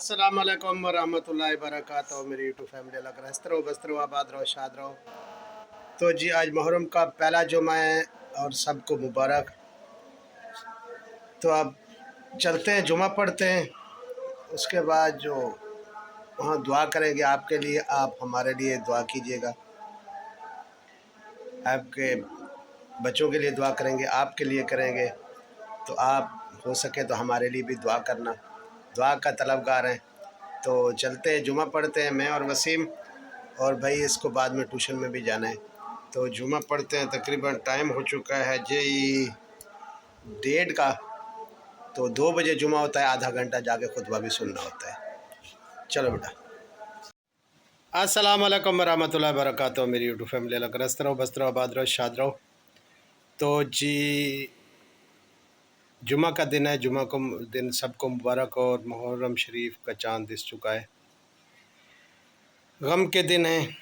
अस्सलाम वालेकुम वरहमतुल्लाहि वबरकातुहू। मेरी यूट्यूब फैमिली अलग रहस्त रहो, बस्त रहो, आबाद रहो, शाद रहो। तो जी आज मुहर्रम का पहला जुमा है और सबको मुबारक। तो अब चलते हैं, जुमा पढ़ते हैं। उसके बाद जो वहाँ दुआ करेंगे आपके लिए, आप हमारे लिए दुआ कीजिएगा। आपके बच्चों के लिए दुआ करेंगे, आपके लिए करेंगे। तो आप हो सके तो हमारे लिए भी दुआ करना, दुआ का तलबगार हैं। तो चलते हैं, जुमा पढ़ते हैं मैं और वसीम, और भाई इसको बाद में ट्यूशन में भी जाना है। तो जुमा पढ़ते हैं। तकरीबन टाइम हो चुका है जी 1:30 का। तो 2 बजे जुमा होता है, आधा घंटा जाके खुतबा भी सुनना होता है। चलो बेटा। अस्सलाम वालेकुम वरहमतुल्लाहि वबरकातुहू। मेरी यूट्यूब फैमिली अलग रहस्त रहो, बस्त रहो, आबाद रहो, शाद रहो। तो जी जुमा का दिन है, जुमा को दिन सबको मुबारक हो। और मुहर्रम शरीफ का चाँद दिस चुका है। गम के दिन हैं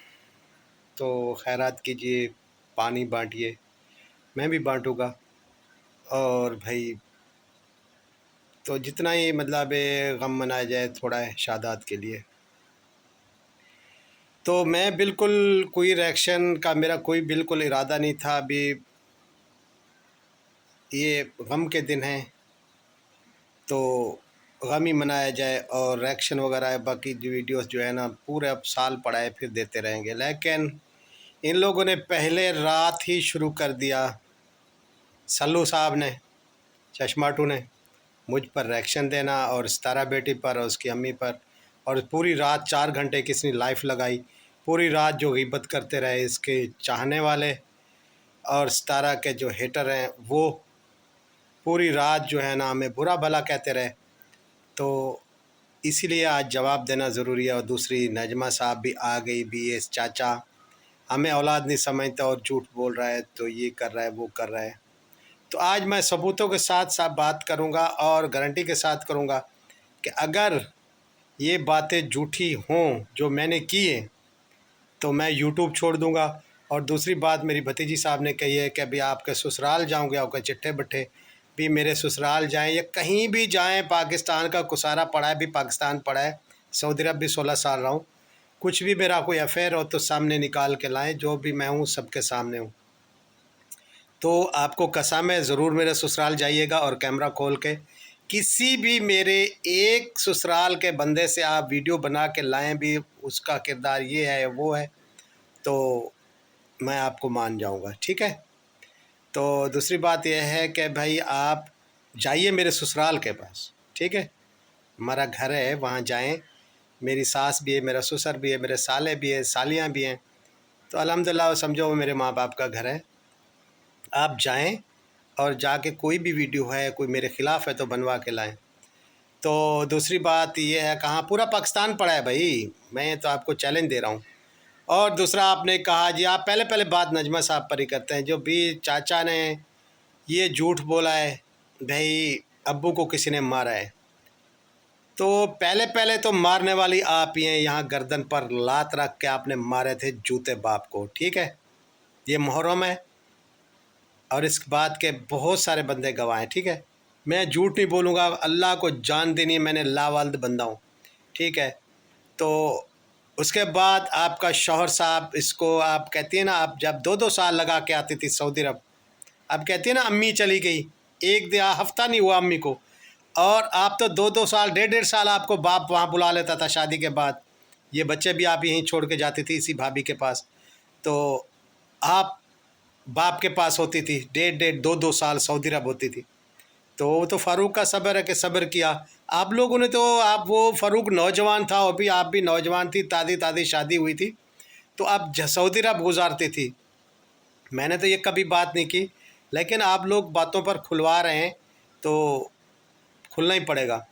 तो खैरात कीजिए, पानी बांटिए, मैं भी बांटूँगा। और भाई तो जितना ही मतलब गम मनाया जाए थोड़ा है शादात के लिए। तो मैं बिल्कुल कोई रिएक्शन का मेरा कोई बिल्कुल इरादा नहीं था। अभी ये गम के दिन हैं तो गम ही मनाया जाए, और रिएक्शन वगैरह बाकी जो वीडियोस जो है ना पूरे अब साल पड़ा है फिर देते रहेंगे। लेकिन इन लोगों ने पहले रात ही शुरू कर दिया। सल्लू साहब ने, चश्माटू ने मुझ पर रिएक्शन देना, और सितारा बेटी पर और उसकी अम्मी पर। और पूरी रात 4 घंटे की इसने लाइफ लगाई। पूरी रात जो गिबत करते रहे इसके चाहने वाले और सितारा के जो हेटर हैं, वो पूरी रात जो है ना हमें बुरा भला कहते रहे। तो इसीलिए आज जवाब देना ज़रूरी है। और दूसरी नजमा साहब भी आ गई, BS चाचा हमें औलाद नहीं समझता और झूठ बोल रहा है, तो ये कर रहा है, वो कर रहा है। तो आज मैं सबूतों के साथ साथ बात करूंगा और गारंटी के साथ करूंगा कि अगर ये बातें झूठी हों जो मैंने की है तो मैं यूट्यूब छोड़ दूंगा। और दूसरी बात मेरी भतीजी साहब ने कही है कि अभी आपके ससुराल जाऊंगे, आपके चिट्ठे बट्ठे भी मेरे ससुराल जाएं या कहीं भी जाएं। पाकिस्तान का कुसारा पड़ा है, भी पाकिस्तान पड़ा है, सऊदी अरब भी 16 साल रहा हूँ। कुछ भी मेरा कोई अफेयर हो तो सामने निकाल के लाएं, जो भी मैं हूँ सबके सामने हूँ। तो आपको कसम है, ज़रूर मेरे ससुराल जाइएगा और कैमरा खोल के किसी भी मेरे एक ससुराल के बंदे से आप वीडियो बना के लाएं भी, उसका किरदार ये है वो है, तो मैं आपको मान जाऊंगा, ठीक है। तो दूसरी बात यह है कि भाई आप जाइए मेरे ससुराल के पास, ठीक है। हमारा घर है, वहाँ जाएं। मेरी सास भी है, मेरा ससुर भी है, मेरे साले भी है, सालियाँ भी हैं। तो अल्हम्दुलिल्लाह समझो वो मेरे माँ बाप का घर है। आप जाएं और जाके कोई भी वीडियो है कोई मेरे ख़िलाफ़ है तो बनवा के लाएं। तो दूसरी बात ये है, कहाँ पूरा पाकिस्तान पड़ा है भाई, मैं तो आपको चैलेंज दे रहा हूँ। और दूसरा आपने कहा जी, आप पहले पहले बात नजमा साहब पर ही करते हैं। जो भी चाचा ने ये झूठ बोला है भाई अब्बू को किसी ने मारा है, तो पहले पहले तो मारने वाली आप ही हैं। यहाँ गर्दन पर लात रख के आपने मारे थे जूते बाप को, ठीक है। ये मुहर्रम है और इस बात के बहुत सारे बंदे गवाह हैं, ठीक है। मैं झूठ नहीं बोलूँगा, अल्लाह को जान देनी, मैंने लावाल्द बंदा हूँ, ठीक है। तो उसके बाद आपका शौहर साहब, इसको आप कहती हैं ना, आप जब 2-2 साल लगा के आती थी सऊदी अरब, अब कहती है ना अम्मी चली गई, एक दिन हफ्ता नहीं हुआ अम्मी को, और आप तो 2-2 साल 1.5 साल आपको बाप वहाँ बुला लेता था शादी के बाद। ये बच्चे भी आप यहीं छोड़ के जाती थी इसी भाभी के पास। तो आप बाप के पास होती थी 1.5 2-2 साल सऊदी अरब होती थी। तो वो तो फ़ारूक का सब्र है कि सब्र किया। आप लोगों ने तो, आप वो फ़ारूक नौजवान था और भी आप भी नौजवान थी, ताज़ी ताज़ी शादी हुई थी, तो आप सऊदी अरब गुजारती थी। मैंने तो ये कभी बात नहीं की, लेकिन आप लोग बातों पर खुलवा रहे हैं तो खुलना ही पड़ेगा।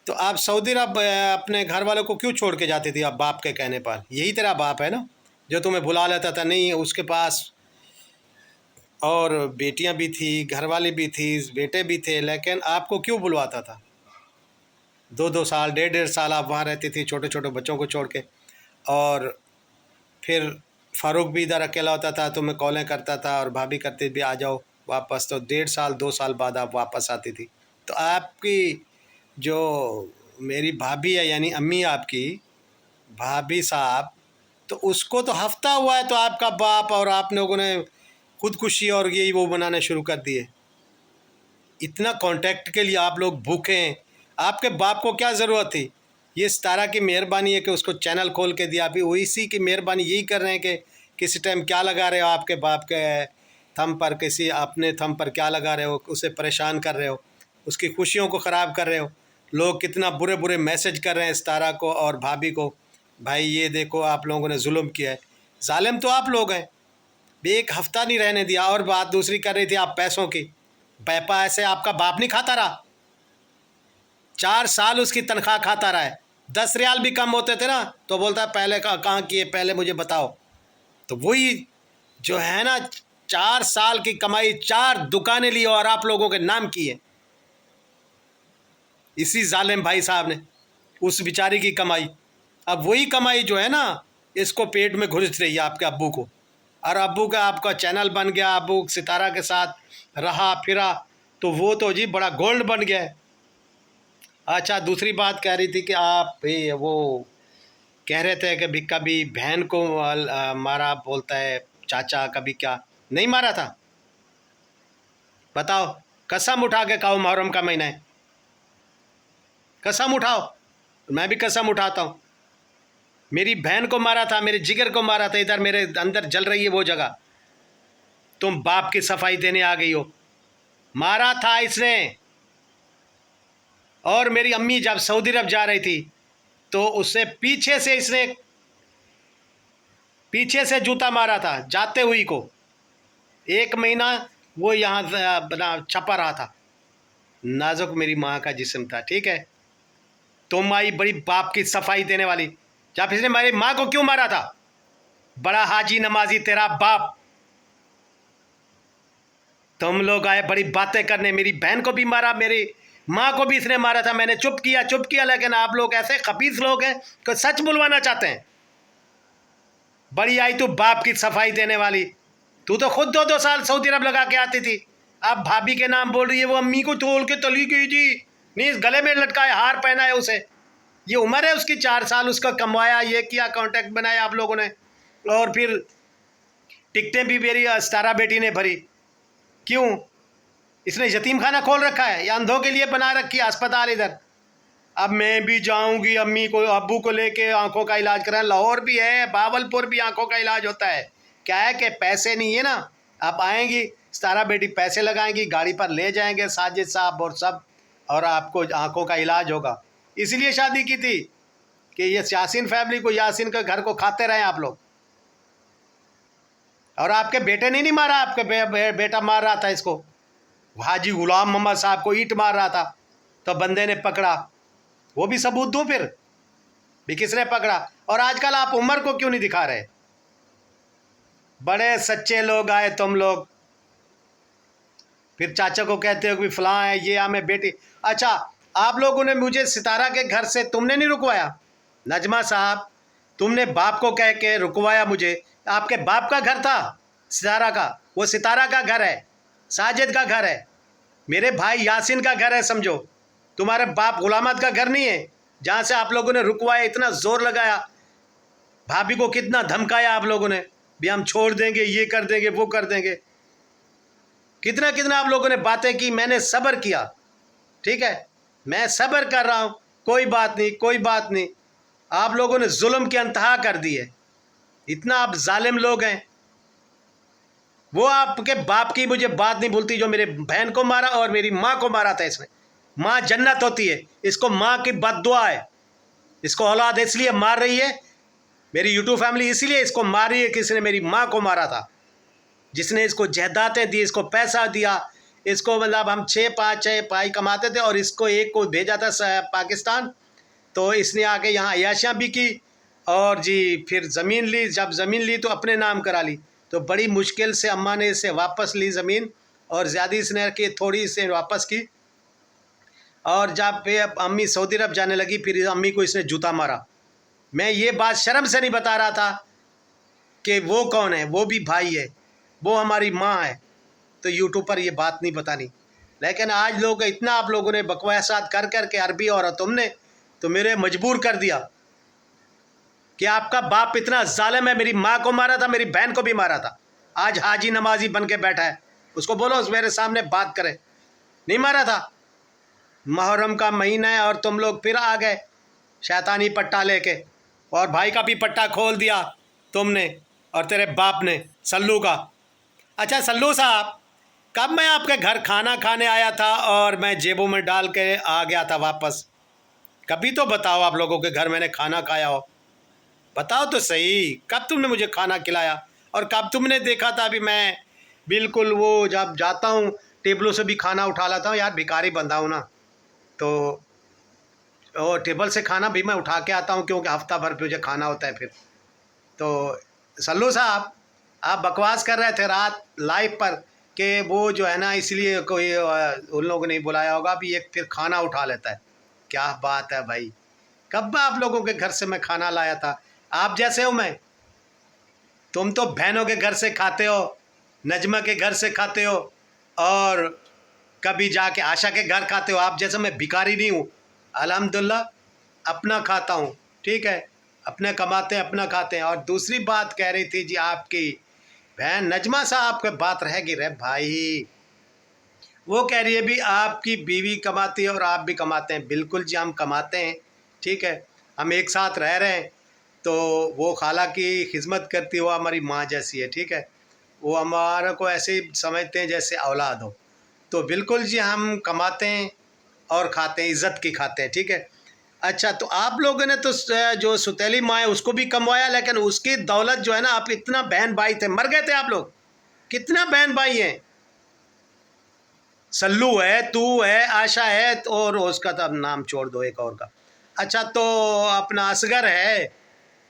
तो आप सऊदी अरब अपने घर वालों को क्यों छोड़ के जाती थी आप बाप के कहने पर? यही तेरा बाप है ना जो तुम्हें बुला लेता था? नहीं, उसके पास और बेटियां भी थी, घरवाली भी थी, बेटे भी थे, लेकिन आपको क्यों बुलवाता था? 2-2 साल 1.5 साल आप वहाँ रहती थी छोटे छोटे बच्चों को छोड़ के। और फिर फ़ारूक भी इधर अकेला होता था, तो मैं कॉलें करता था और भाभी करती भी आ जाओ वापस। तो 1.5 साल 2 साल बाद आप वापस आती थी। तो आपकी जो मेरी भाभी है यानी अम्मी आपकी, भाभी साहब, तो उसको तो हफ्ता हुआ है तो आपका बाप और आप लोगों ने खुदकुशी और ये वो बनाने शुरू कर दिए। इतना कांटेक्ट के लिए आप लोग भूखे हैं। आपके बाप को क्या ज़रूरत थी? ये सितारा की मेहरबानी है कि उसको चैनल खोल के दिया। अभी वो इसी की मेहरबानी यही कर रहे हैं कि किसी टाइम क्या लगा रहे हो आपके बाप के थंब पर, किसी अपने थंब पर क्या लगा रहे हो, उसे परेशान कर रहे हो, उसकी खुशियों को ख़राब कर रहे हो। लोग कितना बुरे बुरे मैसेज कर रहे हैं सितारा को और भाभी को, भाई ये देखो आप लोगों ने जुल्म किया है। जालिम तो आप लोग हैं, एक हफ्ता नहीं रहने दिया। और बात दूसरी कर रही थी आप पैसों की, पैपा ऐसे आपका बाप नहीं खाता रहा? 4 साल उसकी तनख्वाह खाता रहा है। 10 रियाल भी कम होते थे ना तो बोलता है पहले कहाँ किए, पहले मुझे बताओ। तो वही जो है ना, 4 साल की कमाई 4 दुकानें ली और आप लोगों के नाम की है इसी जालिम भाई साहब ने, उस बेचारी की कमाई। अब वही कमाई जो है ना, इसको पेट में घुस रही है आपके अब्बू को। और अब्बू का आपका चैनल बन गया, अब्बू सितारा के साथ रहा फिरा तो वो तो जी बड़ा गोल्ड बन गया है। अच्छा, दूसरी बात कह रही थी कि आप वो कह रहे थे कि भी कभी बहन को मारा बोलता है चाचा, कभी क्या नहीं मारा था? बताओ, कसम उठा के कहो, मुहर्रम का महीना है, कसम उठाओ। मैं भी कसम उठाता हूँ। मेरी बहन को मारा था, मेरे जिगर को मारा था, इधर मेरे अंदर जल रही है वो जगह। तुम बाप की सफाई देने आ गई हो। मारा था इसने। और मेरी अम्मी जब सऊदी अरब जा रही थी तो उससे पीछे से इसने पीछे से जूता मारा था जाते हुई को। 1 महीना वो यहाँ बना छपा रहा था। नाजुक मेरी माँ का जिस्म था, ठीक है। तुम आई बड़ी बाप की सफाई देने वाली, जब इसने मेरी माँ को क्यों मारा था? बड़ा हाजी नमाजी तेरा बाप। तुम लोग आए बड़ी बातें करने, मेरी बहन को भी मारा, मेरी माँ को भी इसने मारा था। मैंने चुप किया, लेकिन आप लोग ऐसे खबीस लोग हैं कि सच बुलवाना चाहते हैं। बड़ी आई तू बाप की सफाई देने वाली। तू तो खुद 2-2 साल सऊदी अरब लगा के आती थी। अब भाभी के नाम बोल रही है। वो अम्मी को तोल के तली गई जी, नहीं गले में लटकाए, हार पहना है उसे। ये उम्र है उसकी, 4 साल उसका कमवाया, ये किया, कांटेक्ट बनाया आप लोगों ने। और फिर टिकटें भी मेरी सितारा बेटी ने भरी। क्यों? इसने यतीम खाना खोल रखा है या अंधों के लिए बना रखी है अस्पताल इधर। अब मैं भी जाऊंगी अम्मी को अब्बू को लेके आंखों का इलाज कराने। लाहौर भी है, बावलपुर भी आंखों का इलाज होता है। क्या है कि पैसे नहीं है ना। अब आएंगी सितारा बेटी, पैसे लगाएंगी, गाड़ी पर ले जाएंगे साजिद साहब और सब, और आपको आंखों का इलाज होगा। इसलिए शादी की थी कि ये यासीन फैमिली को, यासीन के घर को खाते रहे आप लोग। और आपके बेटे ने नहीं मारा, आपके बेटा मार रहा था इसको। हाजी गुलाम मोहम्मद साहब को ईंट मार रहा था तो बंदे ने पकड़ा। वो भी सबूत दो फिर भी किसने पकड़ा। और आजकल आप उम्र को क्यों नहीं दिखा रहे? बड़े सच्चे लोग आए तुम लोग, फिर चाचा को कहते हो कि फलां है ये हमें बेटी। अच्छा, आप लोगों ने मुझे सितारा के घर से तुमने नहीं रुकवाया? नजमा साहब, तुमने बाप को कह के रुकवाया मुझे। आपके बाप का घर था सितारा का, वो सितारा का घर है, साजिद का घर है, मेरे भाई यासीन का घर है, समझो। तुम्हारे बाप गुलामत का घर नहीं है जहाँ से आप लोगों ने रुकवाया, इतना जोर लगाया, भाभी को कितना धमकाया आप लोगों ने भी हम छोड़ देंगे, ये कर देंगे, वो कर देंगे। कितना कितना आप लोगों ने बातें की। मैंने सब्र किया, ठीक है, मैं सब्र कर रहा हूँ, कोई बात नहीं, कोई बात नहीं। आप लोगों ने जुल्म की अंतहा कर दी है। इतना आप जालिम लोग हैं। वो आपके बाप की मुझे बात नहीं भूलती जो मेरे बहन को मारा और मेरी माँ को मारा था इसने। माँ जन्नत होती है, इसको माँ की बद्दुआ है। इसको औलाद इसलिए मार रही है, मेरी यूट्यूब फैमिली इसीलिए इसको मार रही है कि इसने मेरी माँ को मारा था, जिसने इसको जायदादें दी, इसको पैसा दिया, इसको मतलब हम 6 भाई कमाते थे और इसको एक को भेजा था पाकिस्तान। तो इसने आके यहाँ अयाशियाँ भी की और जी फिर ज़मीन ली। जब ज़मीन ली तो अपने नाम करा ली। तो बड़ी मुश्किल से अम्मा ने इससे वापस ली ज़मीन और ज़्यादा इसने कि थोड़ी इसे वापस की। और जब पे अम्मी सऊदी अरब जाने लगी फिर अम्मी को इसने जूता मारा। मैं ये बात शर्म से नहीं बता रहा था कि वो कौन है, वो भी भाई है, वो हमारी माँ है, तो यूट्यूब पर ये बात नहीं बतानी। लेकिन आज लोग इतना आप लोगों ने बकवासात कर कर के, अरबी और तुमने तो मेरे मजबूर कर दिया कि आपका बाप इतना जालिम है, मेरी माँ को मारा था, मेरी बहन को भी मारा था, आज हाजी नमाजी बन के बैठा है, उसको बोलो मेरे सामने बात करे। नहीं मारा था। मुहर्रम का महीना है और तुम लोग फिर आ गए शैतानी पट्टा लेके, और भाई का भी पट्टा खोल दिया तुमने और तेरे बाप ने, सल्लू का। अच्छा सल्लू साहब, कब मैं आपके घर खाना खाने आया था और मैं जेबों में डाल के आ गया था वापस? कभी तो बताओ आप लोगों के घर मैंने खाना खाया हो, बताओ तो सही, कब तुमने मुझे खाना खिलाया और कब तुमने देखा था? अभी मैं बिल्कुल वो जब जाता हूँ टेबलों से भी खाना उठा लाता हूँ, यार भिखारी बंदा हूँ ना, तो वो टेबल से खाना भी मैं उठा के आता हूँ क्योंकि हफ्ता भर मुझे खाना होता है फिर। तो सल्लू साहब, आप बकवास कर रहे थे रात लाइव पर कि वो जो है ना इसलिए कोई उन लोगों ने बुलाया होगा, अभी एक फिर खाना उठा लेता है। क्या बात है भाई, कब आप लोगों के घर से मैं खाना लाया था? आप जैसे हो मैं, तुम तो बहनों के घर से खाते हो, नजमा के घर से खाते हो और कभी जाके आशा के घर खाते हो। आप जैसे मैं भिखारी नहीं हूँ, अल्हम्दुलिल्लाह अपना खाता हूँ, ठीक है, अपने कमाते हैं अपना खाते हैं। और दूसरी बात कह रही थी जी आपकी बहन नजमा साहब की बात रहेगी रे भाई, वो कह रही है भी आपकी बीवी कमाती है और आप भी कमाते हैं। बिल्कुल जी हम कमाते हैं, ठीक है, हम एक साथ रह रहे हैं, तो वो खाला की खिदमत करती है, वो हमारी माँ जैसी है, ठीक है, वो हमारे को ऐसे ही समझते हैं जैसे औलाद हो। तो बिल्कुल जी हम कमाते हैं और खाते हैं, इज़्ज़त की खाते हैं, ठीक है। अच्छा तो आप लोगों ने तो जो सुतीली माँ है उसको भी कमवाया, लेकिन उसकी दौलत जो है ना, आप इतना बहन भाई थे, मर गए थे आप लोग, कितना बहन भाई हैं? सल्लू है, तू है, आशा है, और उसका तो अब नाम छोड़ दो एक और का। अच्छा तो अपना असगर है,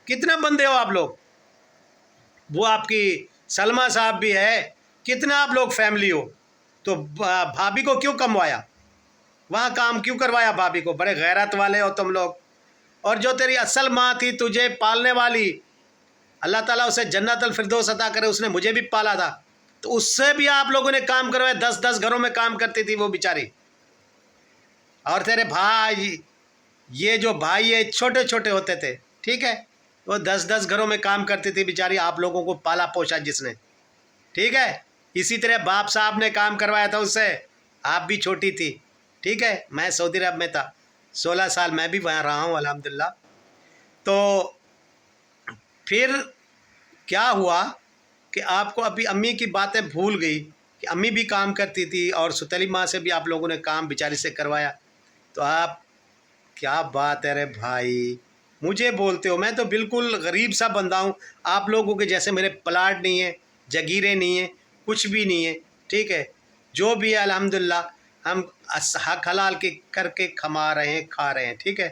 कितने बंदे हो आप लोग? वो आपकी सलमा साहब भी है, कितना आप लोग फैमिली हो? तो भाभी को क्यों कमवाया, वहाँ काम क्यों करवाया भाभी को? बड़े गैरत वाले हो तुम लोग। और जो तेरी असल माँ थी तुझे पालने वाली, अल्लाह ताला उसे जन्नतुल फिरदौस अता करे, उसने मुझे भी पाला था, तो उससे भी आप लोगों ने काम करवाया, 10-10 घरों में काम करती थी वो बेचारी। और तेरे भाई, ये जो भाई है छोटे छोटे होते थे, ठीक है, वो 10-10 घरों में काम करती थी बेचारी, आप लोगों को पाला पोसा जिसने, ठीक है। इसी तरह बाप साहब ने काम करवाया था उससे, आप भी छोटी थी, ठीक है, मैं सऊदी अरब में था 16 साल, मैं भी वहाँ रहा हूँ अल्हम्दुलिल्लाह। तो फिर क्या हुआ कि आपको अभी अम्मी की बातें भूल गई कि अम्मी भी काम करती थी और सुतीली माँ से भी आप लोगों ने काम बेचारी से करवाया। तो आप, क्या बात है रे भाई, मुझे बोलते हो, मैं तो बिल्कुल गरीब सा बंदा हूँ, आप लोगों के जैसे मेरे प्लाट नहीं है, जगीरें नहीं है, कुछ भी नहीं है, ठीक है, जो भी है अल्हम्दुलिल्लाह हम हक हलाल के करके कमा रहे हैं, खा रहे हैं, ठीक है।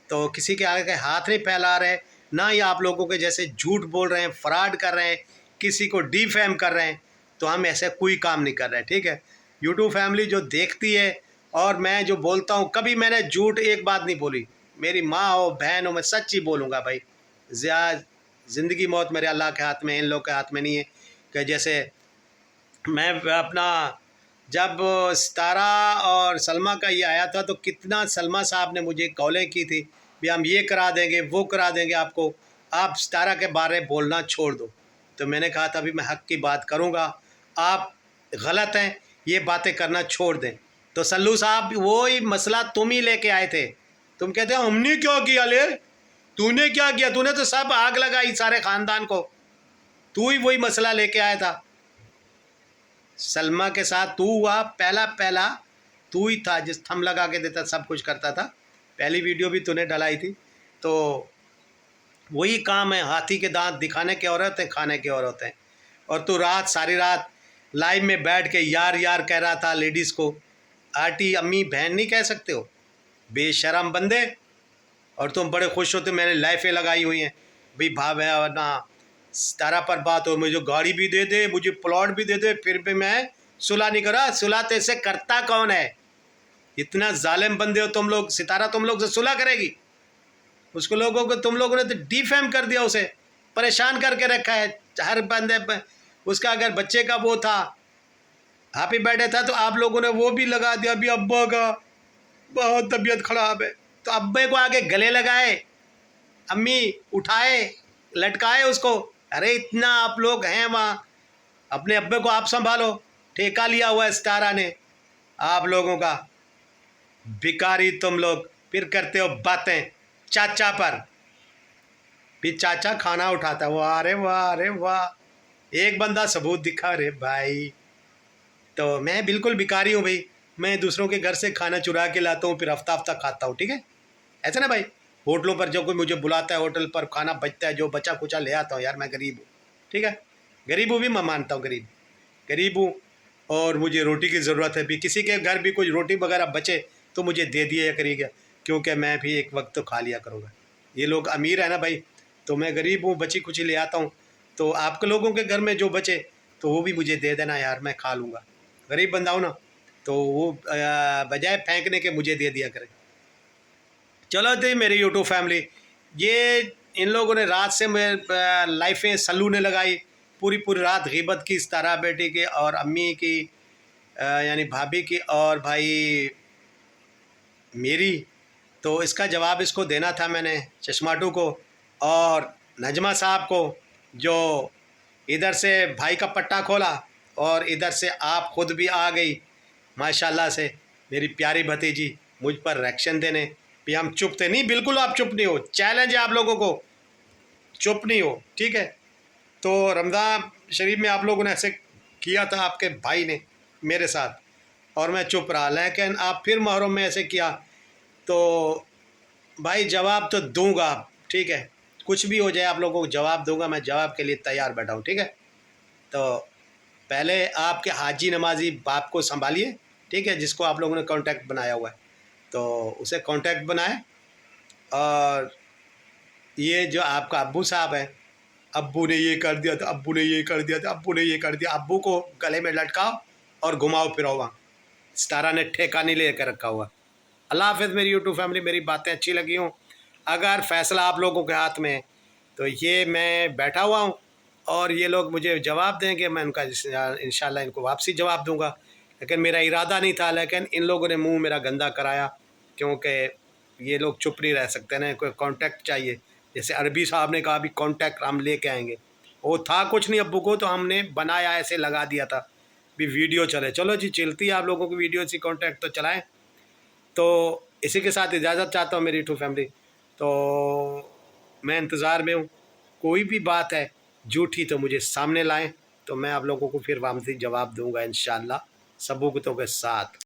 तो किसी के आगे हाथ नहीं फैला रहे, ना ही आप लोगों के जैसे झूठ बोल रहे हैं, फ्रॉड कर रहे हैं, किसी को डिफेम कर रहे हैं, तो हम ऐसे कोई काम नहीं कर रहे, ठीक है। यूट्यूब फैमिली जो देखती है और मैं जो बोलता हूँ, कभी मैंने झूठ एक बात नहीं बोली, मेरी माँ हो बहन हो, मैं सच ही बोलूँगा भाई। ज़िंदगी मौत मेरे अल्लाह के हाथ में, इन लोग के हाथ में नहीं है। कि जैसे मैं अपना, जब सितारा और सलमा का ये आया था तो कितना सलमा साहब ने मुझे कॉलें की थी भी हम ये करा देंगे वो करा देंगे आपको, आप सितारा के बारे में बोलना छोड़ दो। तो मैंने कहा था अभी मैं हक़ की बात करूँगा, आप गलत हैं, ये बातें करना छोड़ दें। तो सल्लू साहब वही मसला तुम ही लेके आए थे, तुम कहते हो हमने क्या किया, ले तूने क्या किया, तूने तो सब आग लगाई सारे ख़ानदान को, तू ही वही मसला लेके आया था। सलमा के साथ तू हुआ, पहला तू ही था जिस थम लगा के देता, सब कुछ करता था, पहली वीडियो भी तूने डलाई थी। तो वही काम है, हाथी के दांत दिखाने के और होते हैं, खाने के और होते हैं। और तू रात सारी रात लाइव में बैठ के यार यार कह रहा था लेडीज़ को, आटी अम्मी बहन नहीं कह सकते हो, बेशरम बंदे। और तुम बड़े खुश होते मैंने लाइफें लगाई हुई हैं भाई, भाव है वरना सितारा पर बात हो, मुझे गाड़ी भी दे दे, मुझे प्लॉट भी दे दे, फिर भी मैं सुलह नहीं करा। सुलह तेरे करता कौन है? इतना जालिम बंदे हो तुम लोग, सितारा तुम लोग से सुलह करेगी? उसको लोगों को तुम लोगों ने तो डिफेम कर दिया, उसे परेशान करके रखा है हर बंदे पर। उसका अगर बच्चे का वो था, हैप्पी बर्थडे था, तो आप लोगों ने वो भी लगा दिया, अभी अब्बा का बहुत तबीयत ख़राब है, तो अब्बे को आगे गले लगाए, अम्मी उठाए, लटकाए उसको। अरे इतना आप लोग हैं वहाँ, अपने अब्बे को आप संभालो। ठेका लिया हुआ है स्टारा ने आप लोगों का। भिखारी तुम लोग, फिर करते हो बातें चाचा पर। फिर चाचा खाना उठाता है, वाह अरे वाह अरे वाह, एक बंदा सबूत दिखा। रे भाई तो मैं बिल्कुल भिखारी हूँ भाई, मैं दूसरों के घर से खाना चुरा के लाता हूँ, फिर हफ्ता हफ्ता खाता हूँ, ठीक है। ऐसा ना भाई, होटलों पर जो कोई मुझे बुलाता है, होटल पर खाना बचता है, जो बचा कुचा ले आता हूँ। यार मैं गरीब हूँ, ठीक है, गरीब हूँ भी मैं मानता हूँ, गरीब हूँ और मुझे रोटी की ज़रूरत है। भी किसी के घर भी कुछ रोटी वगैरह बचे तो मुझे दे दिया करिएगा, क्योंकि मैं भी एक वक्त तो खा लिया करूँगा। ये लोग अमीर है ना भाई, तो मैं गरीब हूँ, बची कुछ ले आता हूँ। तो आपके लोगों के घर में जो बचे तो वो भी मुझे दे देना यार, मैं खा लूँगा। गरीब बंदा हूँ ना, तो वो बजाय फेंकने के मुझे दे दिया करें। चलो थी मेरी यूट्यूब फैमिली, ये इन लोगों ने रात से मेरे लाइफें सल्लू ने लगाई, पूरी पूरी रात गिबत की इस तारा बेटी की और अम्मी की, यानी भाभी की और भाई मेरी। तो इसका जवाब इसको देना था मैंने, चश्माटू को और नजमा साहब को, जो इधर से भाई का पट्टा खोला और इधर से आप खुद भी आ गई माशाल्लाह से, मेरी प्यारी भतीजी, मुझ पर रिएक्शन देने। भी हम चुप थे, नहीं बिल्कुल आप चुप नहीं हो, चैलेंज है आप लोगों को, चुप नहीं हो, ठीक है। तो रमज़ान शरीफ में आप लोगों ने ऐसे किया था आपके भाई ने मेरे साथ और मैं चुप रहा, लेकिन आप फिर मुहर्रम में ऐसे किया तो भाई जवाब तो दूंगा, ठीक है। कुछ भी हो जाए आप लोगों को जवाब दूंगा, मैं जवाब के लिए तैयार बैठा हूँ, ठीक है। तो पहले आपके हाजी नमाजी बाप को संभालिए, ठीक है, जिसको आप लोगों ने कांटेक्ट बनाया हुआ है, तो उसे कांटेक्ट बनाए। और ये जो आपका अब्बू साहब है, अब्बू ने ये कर दिया था, अब्बू ने ये कर दिया था, अब्बू ने ये कर दिया, अब्बू को गले में लटकाओ और घुमाओ फिराओ वहाँ। सितारा ने ठेका नहीं लेकर रखा हुआ। अल्लाह हाफ़िज़ मेरी यूट्यूब फैमिली, मेरी बातें अच्छी लगी हों, अगर फ़ैसला आप लोगों के हाथ में है तो ये मैं बैठा हुआ हूँ और ये लोग मुझे जवाब देंगे, मैं उनका इंशाल्लाह इनको वापसी जवाब दूंगा। लेकिन मेरा इरादा नहीं था, लेकिन इन लोगों ने मुंह मेरा गंदा कराया, क्योंकि ये लोग चुप नहीं रह सकते ना, कोई कांटेक्ट चाहिए। जैसे अरबी साहब ने कहा भी कांटेक्ट हम लेके आएंगे, वो था कुछ नहीं अब्बू को, तो हमने बनाया ऐसे लगा दिया था भी वीडियो चले। चलो जी चलती है आप लोगों की वीडियो से कांटेक्ट तो चलाएं। तो इसी के साथ इजाज़त चाहता हूँ मेरी यूट्यूब फैमिली, तो मैं इंतज़ार में हूँ। कोई भी बात है झूठी तो मुझे सामने लाएं, तो मैं आप लोगों को फिर वापसी जवाब दूंगा इंशाअल्लाह सबूतों के साथ।